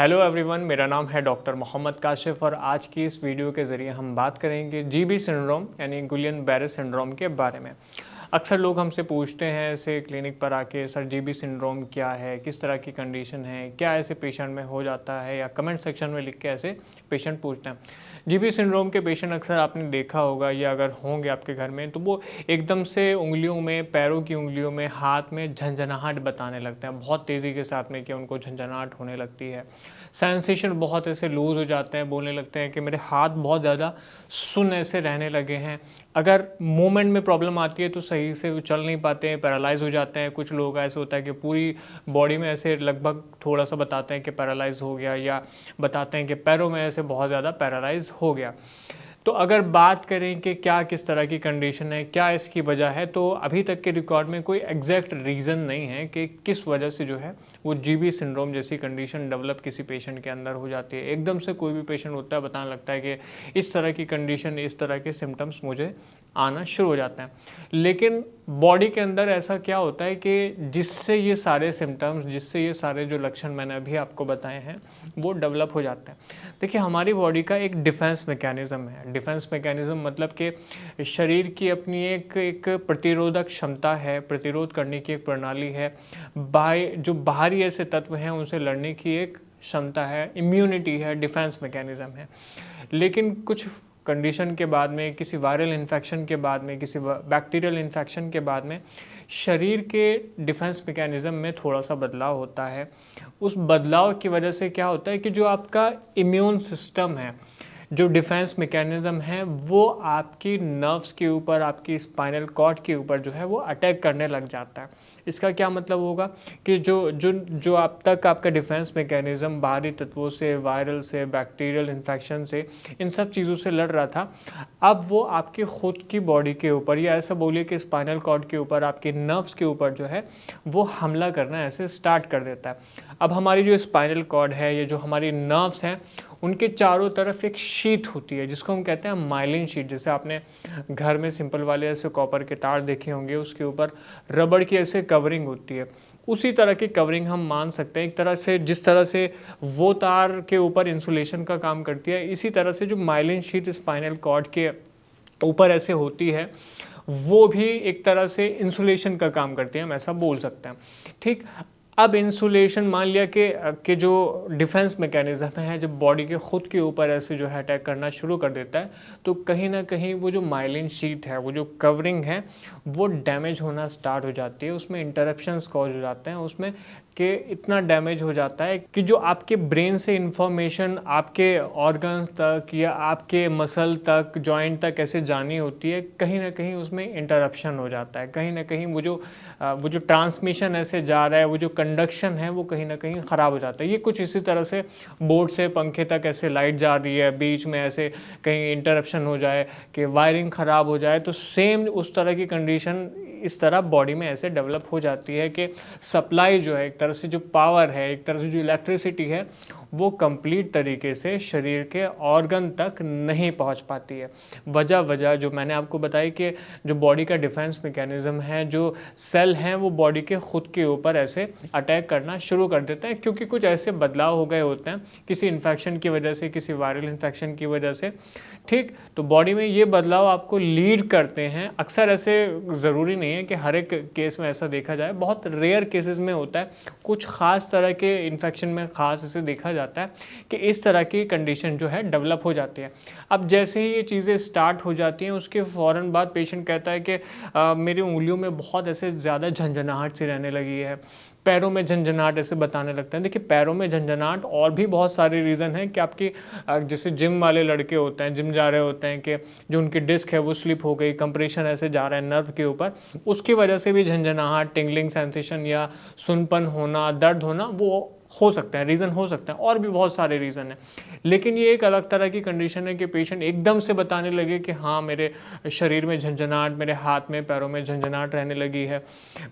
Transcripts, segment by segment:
Hello everyone, मेरा नाम है डॉक्टर मोहम्मद काशिफ और आज की इस वीडियो के ज़रिए हम बात करेंगे जीबी सिंड्रोम यानी गुलियन बैरे सिंड्रोम के बारे में। अक्सर लोग हमसे पूछते हैं ऐसे क्लिनिक पर आके, सर जीबी सिंड्रोम क्या है, किस तरह की कंडीशन है, क्या ऐसे पेशेंट में हो जाता है, या कमेंट सेक्शन में लिख के ऐसे पेशेंट पूछते हैं। जीबी सिंड्रोम के पेशेंट अक्सर आपने देखा होगा, या अगर होंगे आपके घर में तो वो एकदम से उंगलियों में, पैरों की उंगलियों में, हाथ में झंझनाहट बताने लगते हैं। बहुत तेज़ी के साथ में कि उनको झंझनाहट होने लगती है। सेंसेशन बहुत ऐसे लूज़ हो जाते हैं, बोलने लगते हैं कि मेरे हाथ बहुत ज़्यादा सुन्न ऐसे रहने लगे हैं। अगर मूवमेंट में प्रॉब्लम आती है तो सही से वो चल नहीं पाते हैं, पैरालाइज़ हो जाते हैं। कुछ लोग ऐसे होता है कि पूरी बॉडी में ऐसे लगभग थोड़ा-सा बताते हैं कि पैरालाइज़ हो गया, या बताते हैं कि पैरों में ऐसे बहुत ज़्यादा पैरालाइज़ हो गया। तो अगर बात करें कि क्या किस तरह की कंडीशन है, क्या इसकी वजह है, तो अभी तक के रिकॉर्ड में कोई एग्जैक्ट रीज़न नहीं है कि किस वजह से जो है वो जीबी सिंड्रोम जैसी कंडीशन डेवलप किसी पेशेंट के अंदर हो जाती है। एकदम से कोई भी पेशेंट होता है, बताने लगता है कि इस तरह की कंडीशन, इस तरह के सिम्टम्स मुझे आना शुरू हो जाते हैं। लेकिन बॉडी के अंदर ऐसा क्या होता है कि जिससे ये सारे सिम्टम्स, जिससे ये सारे जो लक्षण मैंने अभी आपको बताए हैं वो डेवलप हो जाते हैं। देखिए, हमारी बॉडी का एक डिफेंस मैकेनिज़्म है। डिफेंस मैकेनिज़्म मतलब कि शरीर की अपनी एक एक प्रतिरोधक क्षमता है, प्रतिरोध करने की एक प्रणाली है। जो बाहरी ऐसे तत्व हैं उनसे लड़ने की एक क्षमता है, इम्यूनिटी है, डिफेंस मैकेनिज़्म है। लेकिन कुछ कंडीशन के बाद में, किसी वायरल इन्फेक्शन के बाद में, किसी बैक्टीरियल इन्फेक्शन के बाद में शरीर के डिफेंस मैकेनिज़्म में थोड़ा-सा बदलाव होता है। उस बदलाव की वजह से क्या होता है कि जो आपका इम्यून सिस्टम है, जो डिफेंस मैकेनिज़्म है, वो आपकी नर्व्स के ऊपर, आपकी स्पाइनल कॉर्ड के ऊपर जो है वो अटैक करने लग जाता है। इसका क्या मतलब होगा कि जो जो जो अब तक आपका डिफेंस मैकेनिज़्म बाहरी तत्वों से, वायरल से, बैक्टीरियल इन्फेक्शन से, इन सब चीज़ों से लड़ रहा था, अब वो आपकी खुद की बॉडी के ऊपर, या ऐसा बोलिए कि स्पाइनल कॉर्ड के ऊपर, आपके नर्व्स के ऊपर जो है वो हमला करना ऐसे स्टार्ट कर देता है। अब हमारी जो स्पाइनल कॉर्ड है, ये जो हमारी नर्व्स हैं, उनके चारों तरफ एक शीट होती है जिसको हम कहते हैं माइलिन शीट। जैसे आपने घर में सिंपल वाले ऐसे कॉपर के तार देखे होंगे, उसके ऊपर रबड़ की ऐसे कवरिंग होती है। उसी तरह की कवरिंग हम मान सकते हैं। एक तरह से, जिस तरह से वो तार के ऊपर इंसुलेशन का काम करती है, इसी तरह से जो माइलिन शीट स्पाइनल कॉर्ड के ऊपर ऐसे होती है, वो भी एक तरह से इंसुलेशन का काम करती है, हम ऐसा बोल सकते हैं। ठीक। अब इंसुलेशन, मान लिया कि जो डिफेंस मैकेनिज़्म है, जब बॉडी के खुद के ऊपर ऐसे जो है अटैक करना शुरू कर देता है, तो कहीं ना कहीं वो जो माइलिन शीट है, वो जो कवरिंग है, वो डैमेज होना स्टार्ट हो जाती है। उसमें इंटरप्शंस कॉज हो जाते हैं, उसमें कि इतना डैमेज हो जाता है कि जो आपके ब्रेन से इंफॉर्मेशन आपके ऑर्गन्स तक या आपके मसल तक, जॉइंट तक ऐसे जानी होती है, कहीं ना कहीं उसमें इंटरप्शन हो जाता है। कहीं ना कहीं वो जो ट्रांसमिशन ऐसे जा रहा है, वो जो कंडक्शन है, वो कहीं ना कहीं ख़राब हो जाता है। ये कुछ इसी तरह से बोर्ड से पंखे तक ऐसे लाइट जा रही है, बीच में ऐसे कहीं इंटरप्शन हो जाए कि वायरिंग ख़राब हो जाए, तो सेम उस तरह की कंडीशन इस तरह बॉडी में ऐसे डेवलप हो जाती है कि सप्लाई जो है, एक तरह से जो पावर है, एक तरह से जो इलेक्ट्रिसिटी है, वो कंप्लीट तरीके से शरीर के ऑर्गन तक नहीं पहुंच पाती है। वजह जो मैंने आपको बताई कि जो बॉडी का डिफेंस मैकेनिज़्म है, जो सेल हैं, वो बॉडी के खुद के ऊपर ऐसे अटैक करना शुरू कर देते हैं, क्योंकि कुछ ऐसे बदलाव हो गए होते हैं किसी इन्फेक्शन की वजह से, किसी वायरल इन्फेक्शन की वजह से। ठीक। तो बॉडी में ये बदलाव आपको लीड करते हैं। अक्सर ऐसे ज़रूरी नहीं है कि हर एक केस में ऐसा देखा जाए, बहुत रेयर केसेस में होता है। कुछ ख़ास तरह के इन्फेक्शन में ख़ास ऐसे देखा जाता है कि इस तरह की कंडीशन जो है डेवलप हो जाती है। अब जैसे ही ये चीज़ें स्टार्ट हो जाती हैं, उसके फ़ौरन बाद पेशेंट कहता है कि मेरी उंगलियों में बहुत ऐसे ज़्यादा झंझनाहट सी रहने लगी है, पैरों में झंझनाहट ऐसे बताने लगते हैं। देखिए, पैरों में झंझनाहट और भी बहुत सारे रीज़न हैं कि आपकी जैसे जिम वाले लड़के होते हैं, जिम जा रहे होते हैं, कि जो उनकी डिस्क है वो स्लिप हो गई, कंप्रेशन ऐसे जा रहा है नर्व के ऊपर, उसकी वजह से भी झंझनाहट, टिंगलिंग सेंसेशन या सुनपन होना, दर्द होना, वो हो सकता है, रीज़न हो सकता है। और भी बहुत सारे रीज़न हैं। लेकिन ये एक अलग तरह की कंडीशन है कि पेशेंट एकदम से बताने लगे कि हाँ, मेरे शरीर में झंझनाहट, मेरे हाथ में, पैरों में झंझनाहट रहने लगी है,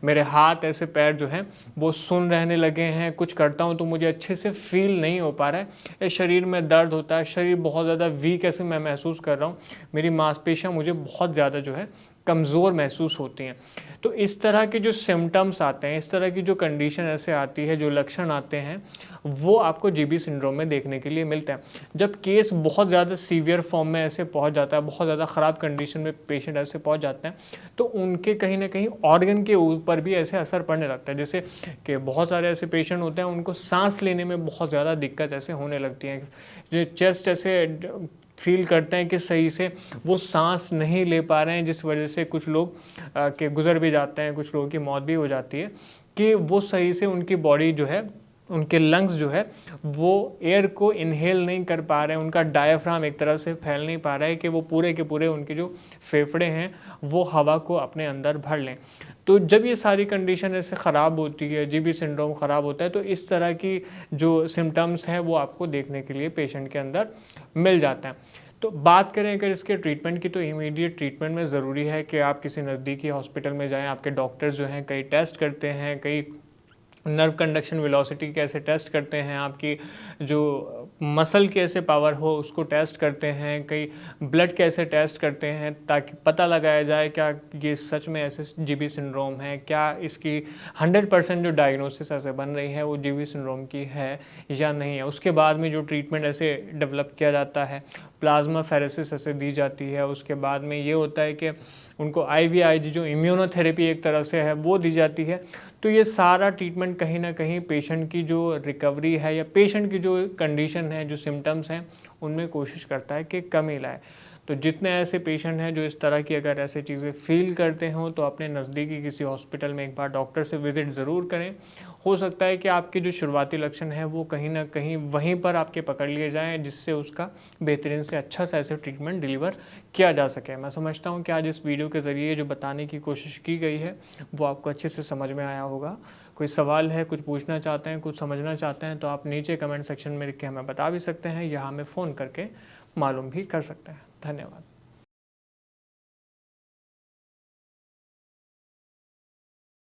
मेरे हाथ ऐसे, पैर जो हैं वो सुन्न रहने लगे हैं, कुछ करता हूँ तो मुझे अच्छे से फील नहीं हो पा रहा है, या शरीर में दर्द होता है, शरीर बहुत ज़्यादा वीक ऐसे मैं महसूस कर रहा हूँ, मेरी मांसपेशियाँ मुझे बहुत ज़्यादा जो है कमज़ोर महसूस होती हैं। तो इस तरह के जो सिम्टम्स आते हैं, इस तरह की जो कंडीशन ऐसे आती है, जो लक्षण आते हैं, वो आपको जीबी सिंड्रोम में देखने के लिए मिलता है। जब केस बहुत ज़्यादा सीवियर फॉर्म में ऐसे पहुंच जाता है, बहुत ज़्यादा ख़राब कंडीशन में पेशेंट ऐसे पहुंच जाते हैं, तो उनके कहीं ना कहीं ऑर्गन के ऊपर भी ऐसे असर पड़ने लगता है। जैसे कि बहुत सारे ऐसे पेशेंट होते हैं, उनको सांस लेने में बहुत ज़्यादा दिक्कत ऐसे होने लगती है, जो चेस्ट ऐसे फील करते हैं कि सही से वो सांस नहीं ले पा रहे हैं, जिस वजह से कुछ लोग के गुजर भी जाते हैं, कुछ लोगों की मौत भी हो जाती है, कि वो सही से उनकी बॉडी जो है, उनके लंग्स जो है वो एयर को इनहेल नहीं कर पा रहे हैं, उनका डायफ्राम एक तरह से फैल नहीं पा रहा है कि वो पूरे के पूरे उनके जो फेफड़े हैं वो हवा को अपने अंदर भर लें। तो जब ये सारी कंडीशन ऐसे ख़राब होती है, जीबी सिंड्रोम ख़राब होता है, तो इस तरह की जो सिम्टम्स हैं वो आपको देखने के लिए पेशेंट के अंदर मिल जाता है। तो बात करें अगर इसके ट्रीटमेंट की, तो इमीडिएट ट्रीटमेंट में ज़रूरी है कि आप किसी नज़दीकी हॉस्पिटल में जाएँ। आपके डॉक्टर्स जो हैं कई टेस्ट करते हैं, कई नर्व कंडक्शन वेलोसिटी कैसे टेस्ट करते हैं, आपकी जो मसल कैसे पावर हो उसको टेस्ट करते हैं, कई ब्लड कैसे टेस्ट करते हैं, ताकि पता लगाया जाए क्या ये सच में ऐसे जीबी सिंड्रोम है, क्या इसकी 100% जो डायग्नोसिस ऐसे बन रही है वो जीबी सिंड्रोम की है या नहीं है। उसके बाद में जो ट्रीटमेंट ऐसे डेवलप किया जाता है, प्लाज्मा फेरेसिस ऐसे दी जाती है। उसके बाद में ये होता है कि उनको IVIG जो इम्यूनोथेरेपी एक तरह से है वो दी जाती है। तो ये सारा ट्रीटमेंट कहीं ना कहीं पेशेंट की जो रिकवरी है या पेशेंट की जो कंडीशन है, जो सिम्टम्स हैं, उनमें कोशिश करता है कि कमी लाए। तो जितने ऐसे पेशेंट हैं जो इस तरह की अगर ऐसे चीज़ें फील करते हों, तो अपने नज़दीकी किसी हॉस्पिटल में एक बार डॉक्टर से विज़िट ज़रूर करें। हो सकता है कि आपके जो शुरुआती लक्षण हैं वो कहीं ना कहीं वहीं पर आपके पकड़ लिए जाएँ, जिससे उसका बेहतरीन से अच्छा सा ऐसे ट्रीटमेंट डिलीवर किया जा सके। मैं समझता हूँ कि आज इस वीडियो के ज़रिए जो बताने की कोशिश की गई है वो आपको अच्छे से समझ में आया होगा। कोई सवाल है, कुछ पूछना चाहते हैं, कुछ समझना चाहते हैं, तो आप नीचे कमेंट सेक्शन में लिख के हमें बता भी सकते हैं या हमें फ़ोन करके मालूम भी कर सकते हैं। धन्यवाद।